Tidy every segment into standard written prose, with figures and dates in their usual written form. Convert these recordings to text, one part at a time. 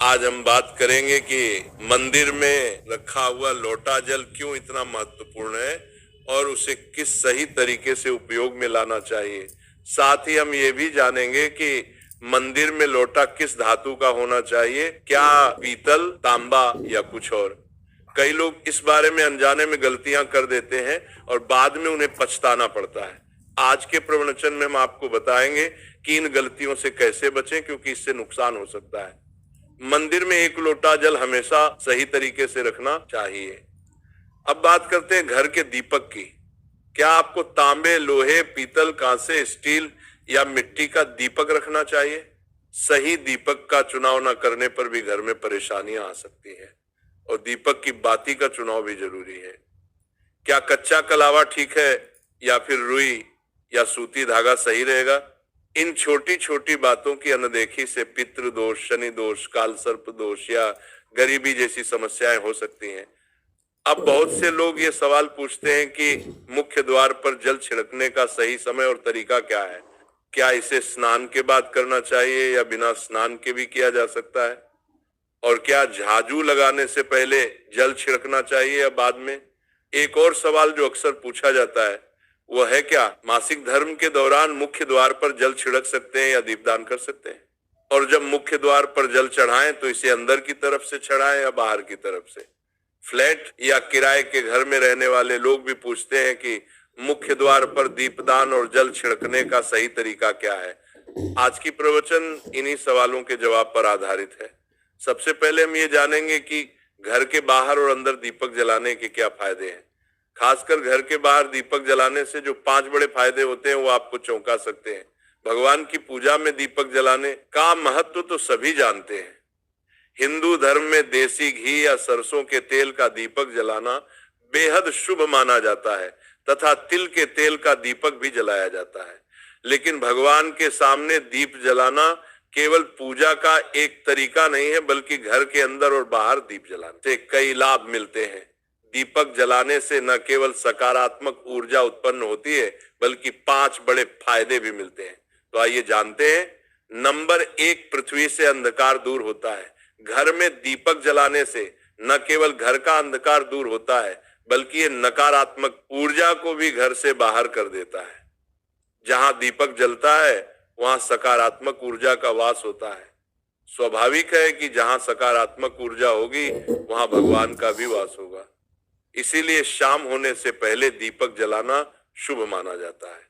आज हम बात करेंगे कि मंदिर में रखा हुआ लोटा जल क्यों इतना महत्वपूर्ण है और उसे किस सही तरीके से उपयोग में लाना चाहिए। साथ ही हम ये भी जानेंगे कि मंदिर में लोटा किस धातु का होना चाहिए, क्या पीतल, तांबा या कुछ और। कई लोग इस बारे में अनजाने में गलतियां कर देते हैं और बाद में उन्हें पछताना पड़ता है। आज के प्रवचन में हम आपको बताएंगे कि इन गलतियों से कैसे बचें, क्योंकि इससे नुकसान हो सकता है। मंदिर में एक लोटा जल हमेशा सही तरीके से रखना चाहिए। अब बात करते हैं घर के दीपक की। क्या आपको तांबे, लोहे, पीतल, कांसे, स्टील या मिट्टी का दीपक रखना चाहिए? सही दीपक का चुनाव न करने पर भी घर में परेशानियां आ सकती हैं और दीपक की बाती का चुनाव भी जरूरी है। क्या कच्चा कलावा ठीक है या फिर रुई या सूती धागा सही रहेगा? इन छोटी छोटी बातों की अनदेखी से पितृ दोष, शनि दोष, काल सर्प दोष या गरीबी जैसी समस्याएं हो सकती हैं। अब बहुत से लोग ये सवाल पूछते हैं कि मुख्य द्वार पर जल छिड़कने का सही समय और तरीका क्या है? क्या इसे स्नान के बाद करना चाहिए या बिना स्नान के भी किया जा सकता है? और क्या झाजू लगाने से पहले जल छिड़कना चाहिए या बाद में? एक और सवाल जो अक्सर पूछा जाता है वो है, क्या मासिक धर्म के दौरान मुख्य द्वार पर जल छिड़क सकते हैं या दीपदान कर सकते हैं? और जब मुख्य द्वार पर जल चढ़ाएं तो इसे अंदर की तरफ से चढ़ाएं या बाहर की तरफ से? फ्लैट या किराए के घर में रहने वाले लोग भी पूछते हैं कि मुख्य द्वार पर दीपदान और जल छिड़कने का सही तरीका क्या है। आज की प्रवचन इन्हीं सवालों के जवाब पर आधारित है। सबसे पहले हम ये जानेंगे कि घर के बाहर और अंदर दीपक जलाने के क्या फायदे हैं। खासकर घर के बाहर दीपक जलाने से जो 5 बड़े फायदे होते हैं वो आपको चौंका सकते हैं। भगवान की पूजा में दीपक जलाने का महत्व तो सभी जानते हैं। हिंदू धर्म में देसी घी या सरसों के तेल का दीपक जलाना बेहद शुभ माना जाता है तथा तिल के तेल का दीपक भी जलाया जाता है। लेकिन भगवान के सामने दीप जलाना केवल पूजा का एक तरीका नहीं है, बल्कि घर के अंदर और बाहर दीप जलाने से कई लाभ मिलते हैं। दीपक जलाने से न केवल सकारात्मक ऊर्जा उत्पन्न होती है, बल्कि 5 बड़े फायदे भी मिलते हैं। तो आइए जानते हैं। नंबर 1, पृथ्वी से अंधकार दूर होता है। घर में दीपक जलाने से न केवल घर का अंधकार दूर होता है, बल्कि ये नकारात्मक ऊर्जा को भी घर से बाहर कर देता है। जहां दीपक जलता है वहां सकारात्मक ऊर्जा का वास होता है। स्वाभाविक है कि जहां सकारात्मक ऊर्जा होगी वहां भगवान का भी वास होगा। इसीलिए शाम होने से पहले दीपक जलाना शुभ माना जाता है।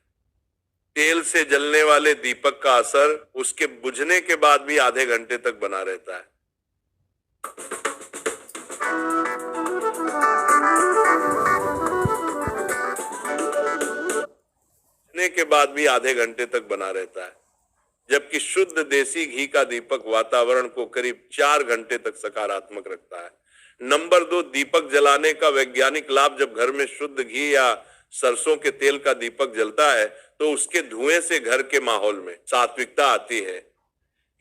तेल से जलने वाले दीपक का असर उसके बुझने के बाद भी आधे घंटे तक बना रहता है। बुझने के बाद भी आधे घंटे तक बना रहता है, जबकि शुद्ध देसी घी का दीपक वातावरण को करीब 4 घंटे तक सकारात्मक रखता है। नंबर 2, दीपक जलाने का वैज्ञानिक लाभ। जब घर में शुद्ध घी या सरसों के तेल का दीपक जलता है तो उसके धुएं से घर के माहौल में सात्विकता आती है।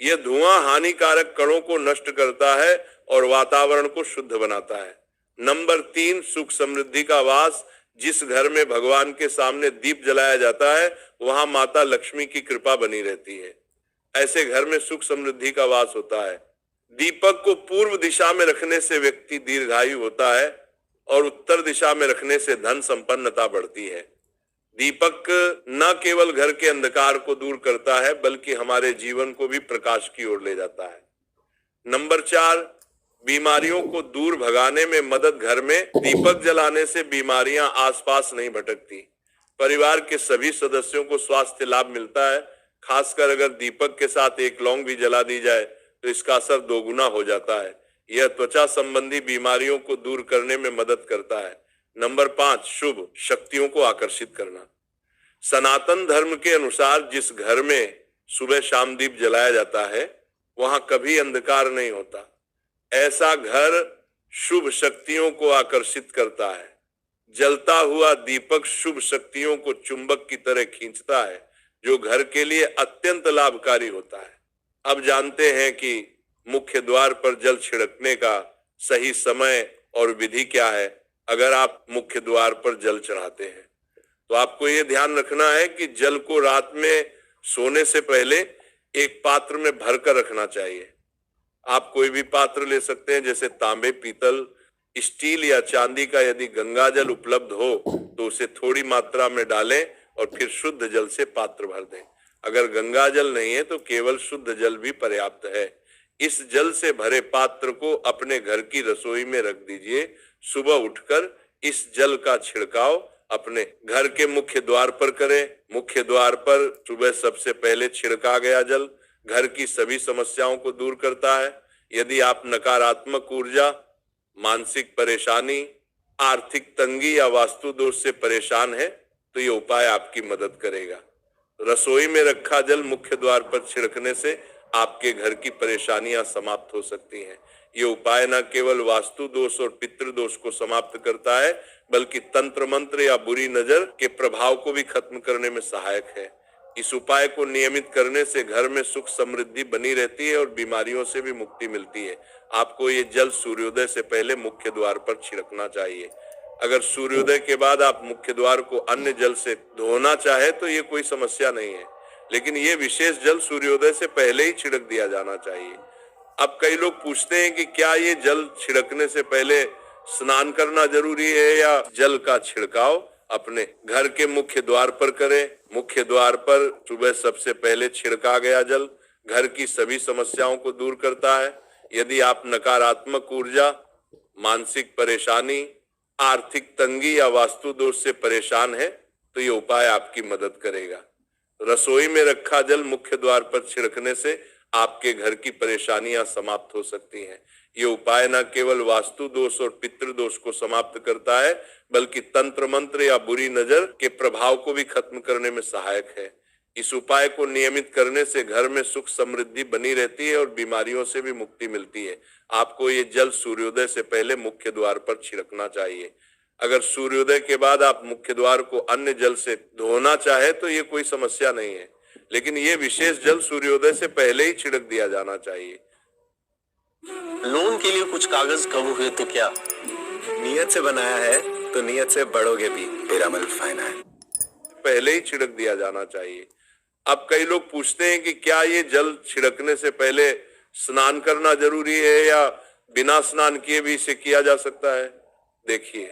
यह धुआं हानिकारक कणों को नष्ट करता है और वातावरण को शुद्ध बनाता है। नंबर 3, सुख समृद्धि का वास। जिस घर में भगवान के सामने दीप जलाया जाता है वहां माता लक्ष्मी की कृपा बनी रहती है। ऐसे घर में सुख समृद्धि का वास होता है। दीपक को पूर्व दिशा में रखने से व्यक्ति दीर्घायु होता है और उत्तर दिशा में रखने से धन संपन्नता बढ़ती है। दीपक न केवल घर के अंधकार को दूर करता है, बल्कि हमारे जीवन को भी प्रकाश की ओर ले जाता है। नंबर 4, बीमारियों को दूर भगाने में मदद। घर में दीपक जलाने से बीमारियां आसपास नहीं भटकती। परिवार के सभी सदस्यों को स्वास्थ्य लाभ मिलता है। खासकर अगर दीपक के साथ एक लौंग भी जला दी जाए तो इसका असर 2 गुना हो जाता है। यह त्वचा संबंधी बीमारियों को दूर करने में मदद करता है। नंबर 5, शुभ शक्तियों को आकर्षित करना। सनातन धर्म के अनुसार जिस घर में सुबह शाम दीप जलाया जाता है वहां कभी अंधकार नहीं होता। ऐसा घर शुभ शक्तियों को आकर्षित करता है। जलता हुआ दीपक शुभ शक्तियों को चुंबक की तरह खींचता है, जो घर के लिए अत्यंत लाभकारी होता है। अब जानते हैं कि मुख्य द्वार पर जल छिड़कने का सही समय और विधि क्या है। अगर आप मुख्य द्वार पर जल चढ़ाते हैं तो आपको ये ध्यान रखना है कि जल को रात में सोने से पहले एक पात्र में भरकर रखना चाहिए। आप कोई भी पात्र ले सकते हैं, जैसे तांबे, पीतल, स्टील या चांदी का। यदि गंगा जल उपलब्ध हो तो उसे थोड़ी मात्रा में डालें और फिर शुद्ध जल से पात्र भर दें। अगर गंगा जल नहीं है तो केवल शुद्ध जल भी पर्याप्त है। इस जल से भरे पात्र को अपने घर की रसोई में रख दीजिए। सुबह उठकर इस जल का छिड़काव अपने घर के मुख्य द्वार पर करें। मुख्य द्वार पर सुबह सबसे पहले छिड़का गया जल घर की सभी समस्याओं को दूर करता है। यदि आप नकारात्मक ऊर्जा, मानसिक परेशानी, आर्थिक तंगी या वास्तु दोष से परेशान है तो ये उपाय आपकी मदद करेगा। रसोई में रखा जल मुख्य द्वार पर छिड़कने से आपके घर की परेशानियां समाप्त हो सकती हैं। ये उपाय न केवल वास्तु दोष और पितृ दोष को समाप्त करता है, बल्कि तंत्र मंत्र या बुरी नजर के प्रभाव को भी खत्म करने में सहायक है। इस उपाय को नियमित करने से घर में सुख समृद्धि बनी रहती है और बीमारियों से भी मुक्ति मिलती है। आपको ये जल सूर्योदय से पहले मुख्य द्वार पर छिड़कना चाहिए। अगर सूर्योदय के बाद आप मुख्य द्वार को अन्य जल से धोना चाहे तो ये कोई समस्या नहीं है, लेकिन ये विशेष जल सूर्योदय से पहले ही छिड़क दिया जाना चाहिए। अब कई लोग पूछते हैं कि क्या ये जल छिड़कने से पहले स्नान करना जरूरी है या जल का छिड़काव अपने घर के मुख्य द्वार पर करें। मुख्य द्वार पर सुबह सबसे पहले छिड़का गया जल घर की सभी समस्याओं को दूर करता है। यदि आप नकारात्मक ऊर्जा, मानसिक परेशानी, आर्थिक तंगी या वास्तु दोष से परेशान है तो ये उपाय आपकी मदद करेगा। रसोई में रखा जल मुख्य द्वार पर छिड़कने से आपके घर की परेशानियां समाप्त हो सकती हैं। ये उपाय न केवल वास्तु दोष और पितृ दोष को समाप्त करता है, बल्कि तंत्र मंत्र या बुरी नजर के प्रभाव को भी खत्म करने में सहायक है। इस उपाय को नियमित करने से घर में सुख समृद्धि बनी रहती है और बीमारियों से भी मुक्ति मिलती है। आपको ये जल सूर्योदय से पहले मुख्य द्वार पर छिड़कना चाहिए। अगर सूर्योदय के बाद आप मुख्य द्वार को अन्य जल से धोना चाहे तो ये कोई समस्या नहीं है, लेकिन ये विशेष जल सूर्योदय से पहले ही छिड़क दिया जाना चाहिए। लोन के लिए कुछ कागज कम हुए तो क्या? नियत से बनाया है तो नियत से बढ़ोगे भी। पिरामल फाइनेंस पहले ही छिड़क दिया जाना चाहिए। अब कई लोग पूछते हैं कि क्या ये जल छिड़कने से पहले स्नान करना जरूरी है या बिना स्नान किए भी इसे किया जा सकता है। देखिए,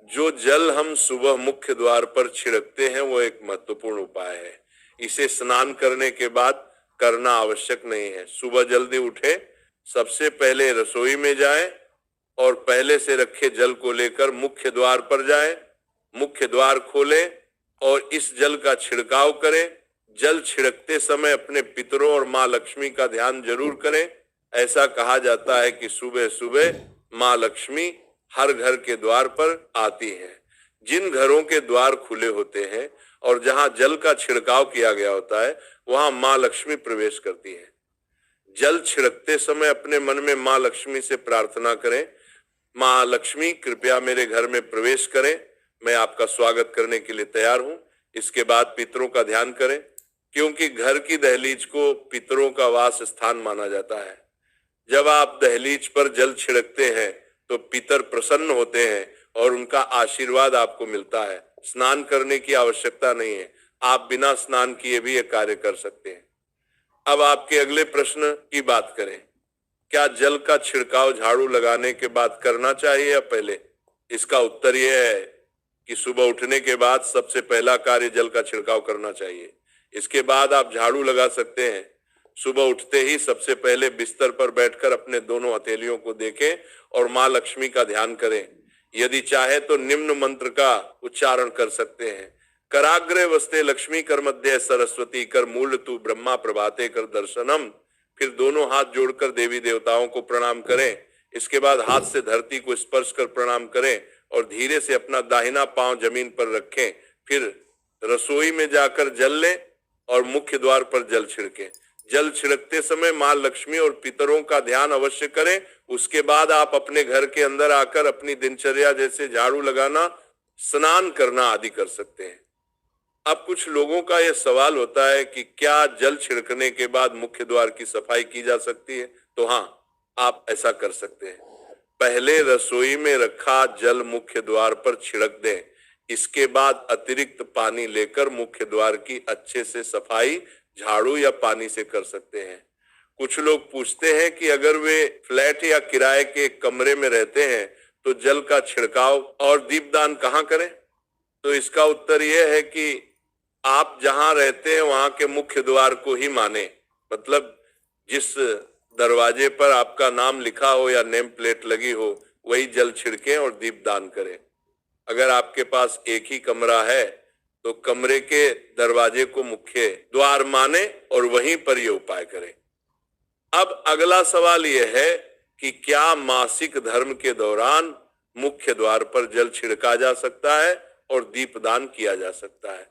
जो जल हम सुबह मुख्य द्वार पर छिड़कते हैं वो एक महत्वपूर्ण उपाय है। इसे स्नान करने के बाद करना आवश्यक नहीं है। सुबह जल्दी उठे, सबसे पहले रसोई में जाएं और पहले से रखे जल को लेकर मुख्य द्वार पर जाएं। मुख्य द्वार खोलें और इस जल का छिड़काव करें। जल छिड़कते समय अपने पितरों और माँ लक्ष्मी का ध्यान जरूर करें। ऐसा कहा जाता है कि सुबह सुबह माँ लक्ष्मी हर घर के द्वार पर आती है। जिन घरों के द्वार खुले होते हैं और जहां जल का छिड़काव किया गया होता है वहां माँ लक्ष्मी प्रवेश करती है। जल छिड़कते समय अपने मन में माँ लक्ष्मी से प्रार्थना करें, माँ लक्ष्मी कृपया मेरे घर में प्रवेश करें, मैं आपका स्वागत करने के लिए तैयार हूं। इसके बाद पितरों का ध्यान करें, क्योंकि घर की दहलीज को पितरों का वास स्थान माना जाता है। जब आप दहलीज पर जल छिड़कते हैं तो पितर प्रसन्न होते हैं और उनका आशीर्वाद आपको मिलता है। स्नान करने की आवश्यकता नहीं है, आप बिना स्नान किए भी ये कार्य कर सकते हैं। अब आपके अगले प्रश्न की बात करें, क्या जल का छिड़काव झाड़ू लगाने के बाद करना चाहिए या पहले? इसका उत्तर यह है कि सुबह उठने के बाद सबसे पहला कार्य जल का छिड़काव करना चाहिए। इसके बाद आप झाड़ू लगा सकते हैं। सुबह उठते ही सबसे पहले बिस्तर पर बैठकर अपने दोनों हथेलियों को देखें और माँ लक्ष्मी का ध्यान करें। यदि चाहे तो निम्न मंत्र का उच्चारण कर सकते हैं। कराग्रे वस्ते लक्ष्मी कर मध्य सरस्वती कर मूल तू ब्रह्मा प्रभाते कर दर्शनम। फिर दोनों हाथ जोड़कर देवी देवताओं को प्रणाम करें। इसके बाद हाथ से धरती को स्पर्श कर प्रणाम करें और धीरे से अपना दाहिना पांव जमीन पर रखें। फिर रसोई में जाकर जल लें और मुख्य द्वार पर जल छिड़कें। जल छिड़कते समय माँ लक्ष्मी और पितरों का ध्यान अवश्य करें। उसके बाद आप अपने घर के अंदर आकर अपनी दिनचर्या जैसे झाड़ू लगाना, स्नान करना आदि कर सकते हैं। अब कुछ लोगों का यह सवाल होता है कि क्या जल छिड़कने के बाद मुख्य द्वार की सफाई की जा सकती है? तो हाँ, आप ऐसा कर सकते हैं। पहले रसोई में रखा जल मुख्य द्वार पर छिड़क दें। इसके बाद अतिरिक्त पानी लेकर मुख्य द्वार की अच्छे से सफाई झाड़ू या पानी से कर सकते हैं। कुछ लोग पूछते हैं कि अगर वे फ्लैट या किराए के कमरे में रहते हैं तो जल का छिड़काव और दीपदान कहाँ करें? तो इसका उत्तर यह है कि आप जहां रहते हैं वहां के मुख्य द्वार को ही माने। मतलब जिस दरवाजे पर आपका नाम लिखा हो या नेम प्लेट लगी हो वही जल छिड़कें और दीपदान करें। अगर आपके पास एक ही कमरा है तो कमरे के दरवाजे को मुख्य द्वार माने और वहीं पर यह उपाय करें। अब अगला सवाल यह है कि क्या मासिक धर्म के दौरान मुख्य द्वार पर जल छिड़का जा सकता है और दीपदान किया जा सकता है?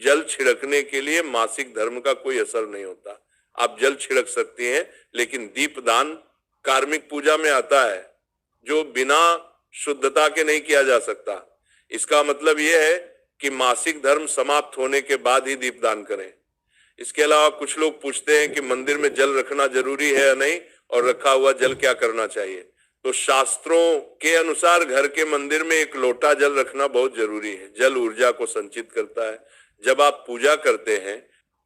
जल छिड़कने के लिए मासिक धर्म का कोई असर नहीं होता। आप जल छिड़क सकती हैं, लेकिन दीपदान कार्मिक पूजा में आता है जो बिना शुद्धता के नहीं किया जा सकता। इसका मतलब यह है कि मासिक धर्म समाप्त होने के बाद ही दीपदान करें। इसके अलावा कुछ लोग पूछते हैं कि मंदिर में जल रखना जरूरी है या नहीं और रखा हुआ जल क्या करना चाहिए। तो शास्त्रों के अनुसार घर के मंदिर में एक लोटा जल रखना बहुत जरूरी है। जल ऊर्जा को संचित करता है। जब आप पूजा करते हैं,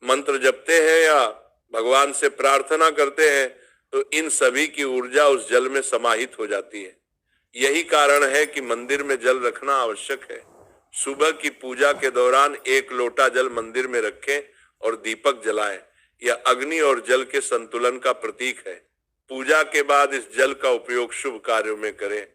मंत्र जपते हैं या भगवान से प्रार्थना करते हैं तो इन सभी की ऊर्जा उस जल में समाहित हो जाती है। यही कारण है कि मंदिर में जल रखना आवश्यक है। सुबह की पूजा के दौरान एक लोटा जल मंदिर में रखें और दीपक जलाएं। यह अग्नि और जल के संतुलन का प्रतीक है। पूजा के बाद इस जल का उपयोग शुभ कार्यों में करें,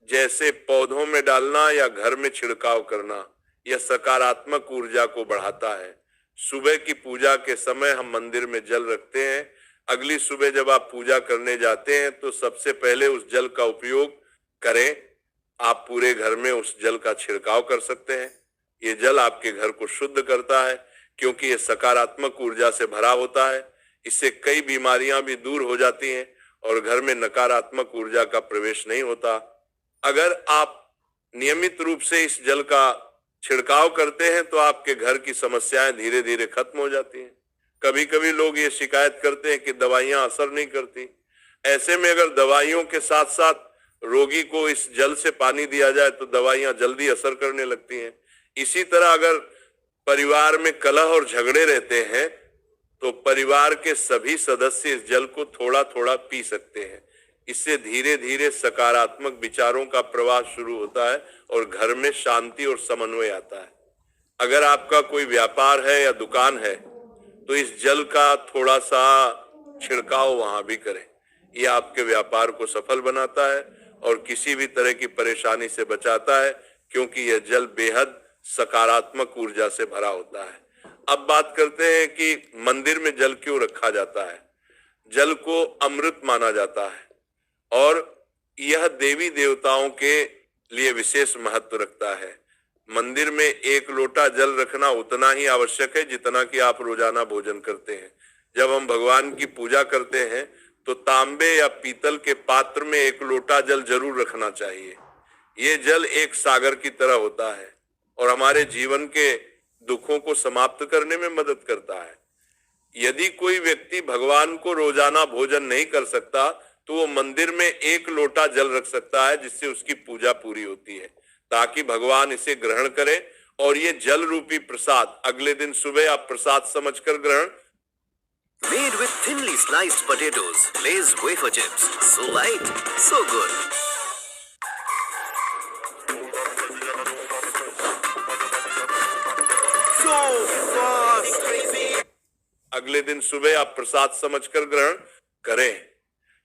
जैसे पौधों में डालना या घर में छिड़काव करना। यह सकारात्मक ऊर्जा को बढ़ाता है। सुबह की पूजा के समय हम मंदिर में जल रखते हैं। अगली सुबह जब आप पूजा करने जाते हैं तो सबसे पहले उस जल का उपयोग करें। आप पूरे घर में उस जल का छिड़काव कर सकते हैं। ये जल आपके घर को शुद्ध करता है क्योंकि ये सकारात्मक ऊर्जा से भरा होता है। इससे कई बीमारियां भी दूर हो जाती हैं और घर में नकारात्मक ऊर्जा का प्रवेश नहीं होता। अगर आप नियमित रूप से इस जल का छिड़काव करते हैं तो आपके घर की समस्याएं धीरे धीरे खत्म हो जाती हैं। कभी कभी लोग ये शिकायत करते हैं कि दवाइयां असर नहीं करती। ऐसे में अगर दवाइयों के साथ साथ रोगी को इस जल से पानी दिया जाए तो दवाइयां जल्दी असर करने लगती हैं। इसी तरह अगर परिवार में कलह और झगड़े रहते हैं तो परिवार के सभी सदस्य इस जल को थोड़ा थोड़ा पी सकते हैं। इससे धीरे धीरे सकारात्मक विचारों का प्रवाह शुरू होता है और घर में शांति और समन्वय आता है। अगर आपका कोई व्यापार है या दुकान है तो इस जल का थोड़ा सा छिड़काव वहां भी करें। यह आपके व्यापार को सफल बनाता है और किसी भी तरह की परेशानी से बचाता है, क्योंकि यह जल बेहद सकारात्मक ऊर्जा से भरा होता है। अब बात करते हैं कि मंदिर में जल क्यों रखा जाता है। जल को अमृत माना जाता है और यह देवी देवताओं के लिए विशेष महत्व रखता है। मंदिर में एक लोटा जल रखना उतना ही आवश्यक है जितना कि आप रोजाना भोजन करते हैं। जब हम भगवान की पूजा करते हैं तो तांबे या पीतल के पात्र में एक लोटा जल जरूर रखना चाहिए। ये जल एक सागर की तरह होता है और हमारे जीवन के दुखों को समाप्त करने में मदद करता है। यदि कोई व्यक्ति भगवान को रोजाना भोजन नहीं कर सकता तो वो मंदिर में एक लोटा जल रख सकता है, जिससे उसकी पूजा पूरी होती है, ताकि भगवान इसे ग्रहण करें। और ये जल रूपी प्रसाद अगले दिन सुबह आप प्रसाद समझकर ग्रहण। Made with thinly sliced potatoes, Lay's wafer chips, so light, so good. So fast. अगले दिन सुबह आप प्रसाद समझकर ग्रहण करें।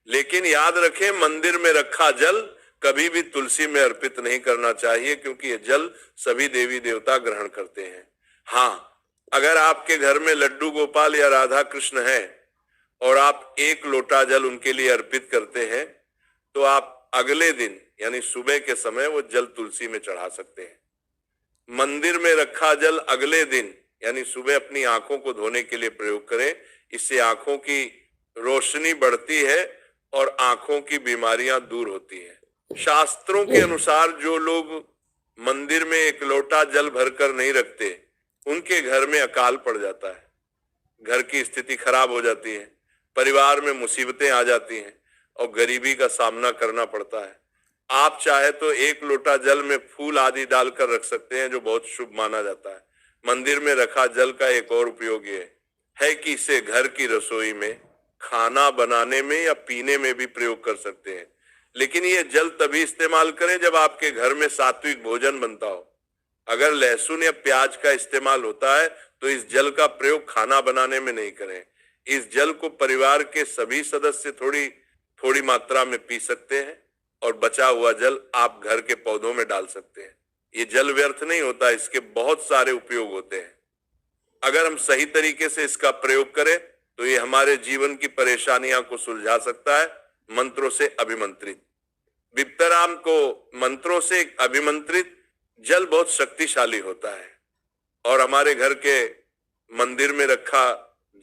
लेकिन याद रखें, मंदिर में रखा जल कभी भी तुलसी में अर्पित नहीं करना चाहिए, क्योंकि यह जल सभी देवी देवता ग्रहण करते हैं। हाँ, अगर आपके घर में लड्डू गोपाल या राधा कृष्ण है और आप एक लोटा जल उनके लिए अर्पित करते हैं तो आप अगले दिन यानी सुबह के समय वो जल तुलसी में चढ़ा सकते हैं। मंदिर में रखा जल अगले दिन यानी सुबह अपनी आंखों को धोने के लिए प्रयोग करें। इससे आंखों की रोशनी बढ़ती है और आंखों की बीमारियां दूर होती हैं। शास्त्रों के अनुसार जो लोग मंदिर में एक लोटा जल भरकर नहीं रखते उनके घर में अकाल पड़ जाता है, घर की स्थिति खराब हो जाती है, परिवार में मुसीबतें आ जाती हैं और गरीबी का सामना करना पड़ता है। आप चाहे तो एक लोटा जल में फूल आदि डालकर रख सकते हैं, जो बहुत शुभ माना जाता है। मंदिर में रखा जल का एक और उपयोग ये है कि इसे घर की रसोई में खाना बनाने में या पीने में भी प्रयोग कर सकते हैं। लेकिन ये जल तभी इस्तेमाल करें जब आपके घर में सात्विक भोजन बनता हो। अगर लहसुन या प्याज का इस्तेमाल होता है तो इस जल का प्रयोग खाना बनाने में नहीं करें। इस जल को परिवार के सभी सदस्य थोड़ी थोड़ी मात्रा में पी सकते हैं और बचा हुआ जल आप घर के पौधों में डाल सकते हैं। ये जल व्यर्थ नहीं होता, इसके बहुत सारे उपयोग होते हैं। अगर हम सही तरीके से इसका प्रयोग करें तो ये हमारे जीवन की परेशानियां को सुलझा सकता है। मंत्रों से अभिमंत्रित, विप्तराम को मंत्रों से अभिमंत्रित जल बहुत शक्तिशाली होता है और हमारे घर के मंदिर में रखा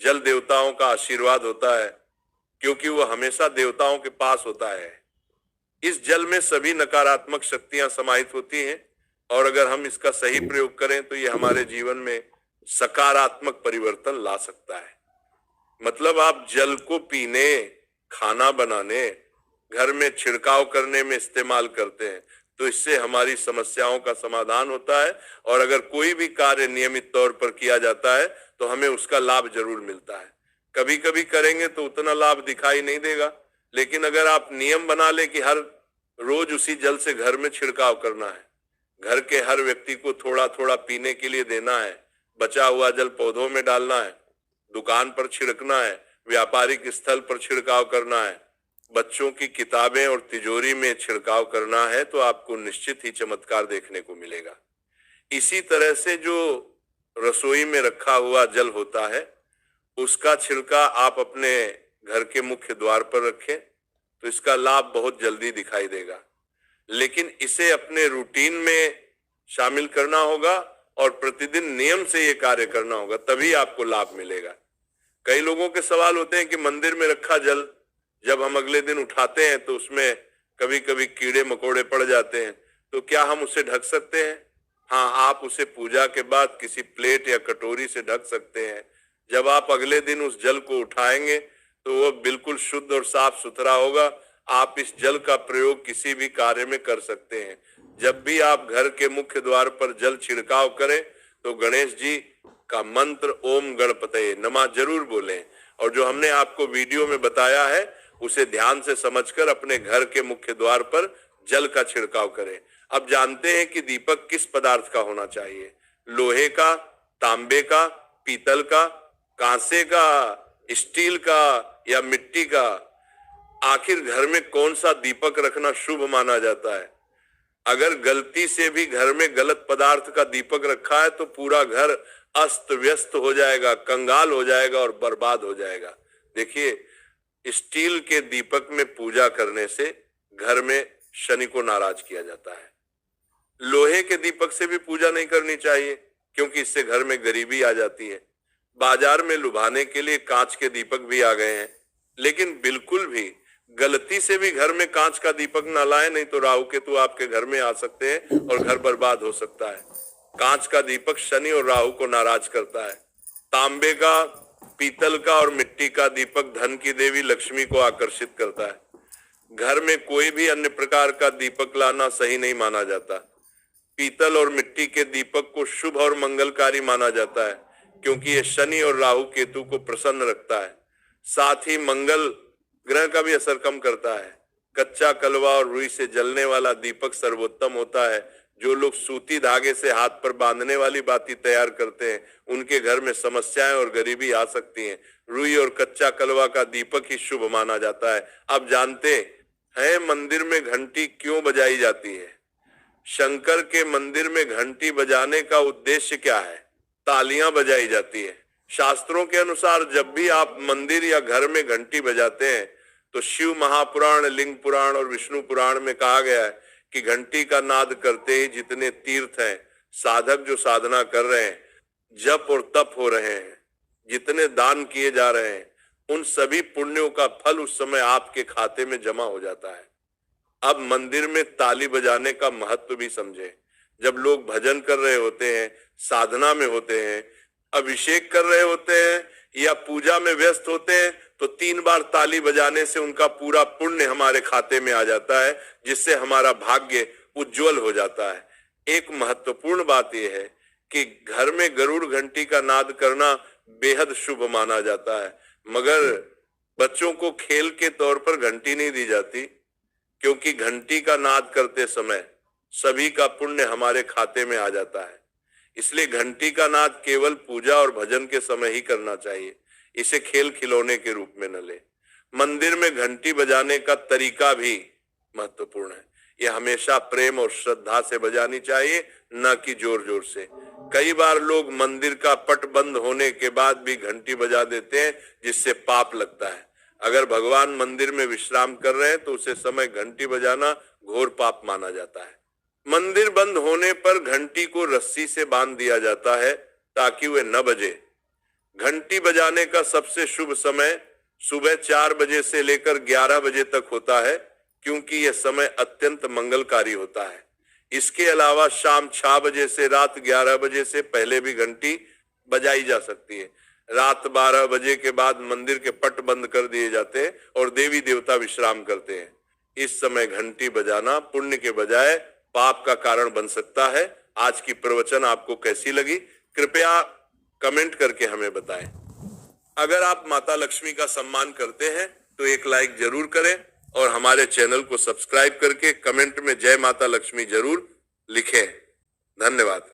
जल देवताओं का आशीर्वाद होता है, क्योंकि वो हमेशा देवताओं के पास होता है। इस जल में सभी नकारात्मक शक्तियां समाहित होती हैं और अगर हम इसका सही प्रयोग करें तो ये हमारे जीवन में सकारात्मक परिवर्तन ला सकता है। मतलब आप जल को पीने, खाना बनाने, घर में छिड़काव करने में इस्तेमाल करते हैं तो इससे हमारी समस्याओं का समाधान होता है और अगर कोई भी कार्य नियमित तौर पर किया जाता है तो हमें उसका लाभ जरूर मिलता है। कभी कभी करेंगे तो उतना लाभ दिखाई नहीं देगा, लेकिन अगर आप नियम बना ले कि हर रोज उसी जल से घर में छिड़काव करना है, घर के हर व्यक्ति को थोड़ा थोड़ा पीने के लिए देना है, बचा हुआ जल पौधों में डालना है, दुकान पर छिड़कना है, व्यापारिक स्थल पर छिड़काव करना है, बच्चों की किताबें और तिजोरी में छिड़काव करना है, तो आपको निश्चित ही चमत्कार देखने को मिलेगा। इसी तरह से जो रसोई में रखा हुआ जल होता है उसका छिड़का आप अपने घर के मुख्य द्वार पर रखें तो इसका लाभ बहुत जल्दी दिखाई देगा। लेकिन इसे अपने रूटीन में शामिल करना होगा और प्रतिदिन नियम से ये कार्य करना होगा, तभी आपको लाभ मिलेगा। कई लोगों के सवाल होते हैं कि मंदिर में रखा जल जब हम अगले दिन उठाते हैं तो उसमें कभी कभी कीड़े मकोड़े पड़ जाते हैं, तो क्या हम उसे ढक सकते हैं? हाँ, आप उसे पूजा के बाद किसी प्लेट या कटोरी से ढक सकते हैं। जब आप अगले दिन उस जल को उठाएंगे तो वह बिल्कुल शुद्ध और साफ सुथरा होगा। आप इस जल का प्रयोग किसी भी कार्य में कर सकते हैं। जब भी आप घर के मुख्य द्वार पर जल छिड़काव करें तो गणेश जी का मंत्र ओम गणपतये नमः जरूर बोलें और जो हमने आपको वीडियो में बताया है उसे ध्यान से समझकर अपने घर के मुख्य द्वार पर जल का छिड़काव करें। अब जानते हैं कि दीपक किस पदार्थ का होना चाहिए, लोहे का, तांबे का, पीतल का, कांसे का, स्टील का या मिट्टी का। आखिर घर में कौन सा दीपक रखना शुभ माना जाता है? अगर गलती से भी घर में गलत पदार्थ का दीपक रखा है तो पूरा घर अस्त व्यस्त हो जाएगा, कंगाल हो जाएगा और बर्बाद हो जाएगा। देखिए, स्टील के दीपक में पूजा करने से घर में शनि को नाराज किया जाता है। लोहे के दीपक से भी पूजा नहीं करनी चाहिए क्योंकि इससे घर में गरीबी आ जाती है। बाजार में लुभाने के लिए कांच के दीपक भी आ गए हैं, लेकिन बिल्कुल भी गलती से भी घर में कांच का दीपक ना लाएं, नहीं तो राहु केतु आपके घर में आ सकते हैं और घर बर्बाद हो सकता है। कांच का दीपक शनि और राहु को नाराज करता है। तांबे का, पीतल का और मिट्टी का दीपक धन की देवी लक्ष्मी को आकर्षित करता है। घर में कोई भी अन्य प्रकार का दीपक लाना सही नहीं माना जाता। पीतल और मिट्टी के दीपक को शुभ और मंगलकारी माना जाता है क्योंकि ये शनि और राहु केतु को प्रसन्न रखता है। साथ ही मंगल ग्रह का भी असर कम करता है। कच्चा कलवा और रुई से जलने वाला दीपक सर्वोत्तम होता है। जो लोग सूती धागे से हाथ पर बांधने वाली बाती तैयार करते हैं उनके घर में समस्याएं और गरीबी आ सकती हैं। रुई और कच्चा कलवा का दीपक ही शुभ माना जाता है। अब जानते हैं मंदिर में घंटी क्यों बजाई जाती है? शंकर के मंदिर में घंटी बजाने का उद्देश्य क्या है? तालियां बजाई जाती है। शास्त्रों के अनुसार जब भी आप मंदिर या घर में घंटी बजाते हैं तो शिव महापुराण, लिंग पुराण और विष्णु पुराण में कहा गया है कि घंटी का नाद करते ही जितने तीर्थ हैं, साधक जो साधना कर रहे हैं, जप और तप हो रहे हैं, जितने दान किए जा रहे हैं, उन सभी पुण्यों का फल उस समय आपके खाते में जमा हो जाता है। अब मंदिर में ताली बजाने का महत्व भी समझे। जब लोग भजन कर रहे होते हैं, साधना में होते हैं, अभिषेक कर रहे होते हैं या पूजा में व्यस्त होते हैं तो 3 बार ताली बजाने से उनका पूरा पुण्य हमारे खाते में आ जाता है, जिससे हमारा भाग्य उज्जवल हो जाता है। एक महत्वपूर्ण बात यह है कि घर में गरुड़ घंटी का नाद करना बेहद शुभ माना जाता है, मगर बच्चों को खेल के तौर पर घंटी नहीं दी जाती, क्योंकि घंटी का नाद करते समय सभी का पुण्य हमारे खाते में आ जाता है। इसलिए घंटी का नाद केवल पूजा और भजन के समय ही करना चाहिए, इसे खेल खिलौने के रूप में न ले। मंदिर में घंटी बजाने का तरीका भी महत्वपूर्ण है। यह हमेशा प्रेम और श्रद्धा से बजानी चाहिए, न कि जोर जोर से। कई बार लोग मंदिर का पट बंद होने के बाद भी घंटी बजा देते हैं, जिससे पाप लगता है। अगर भगवान मंदिर में विश्राम कर रहे हैं तो उसे समय घंटी बजाना घोर पाप माना जाता है। मंदिर बंद होने पर घंटी को रस्सी से बांध दिया जाता है ताकि वह न बजे। घंटी बजाने का सबसे शुभ समय सुबह 4 बजे से लेकर 11 बजे तक होता है, क्योंकि यह समय अत्यंत मंगलकारी होता है। इसके अलावा शाम 6 बजे से रात 11 बजे से पहले भी घंटी बजाई जा सकती है। रात 12 बजे के बाद मंदिर के पट बंद कर दिए जाते हैं और देवी देवता विश्राम करते हैं। इस समय घंटी बजाना पुण्य के बजाय पाप का कारण बन सकता है। आज की प्रवचन आपको कैसी लगी, कृपया कमेंट करके हमें बताएं। अगर आप माता लक्ष्मी का सम्मान करते हैं तो एक लाइक जरूर करें और हमारे चैनल को सब्सक्राइब करके कमेंट में जय माता लक्ष्मी जरूर लिखें। धन्यवाद।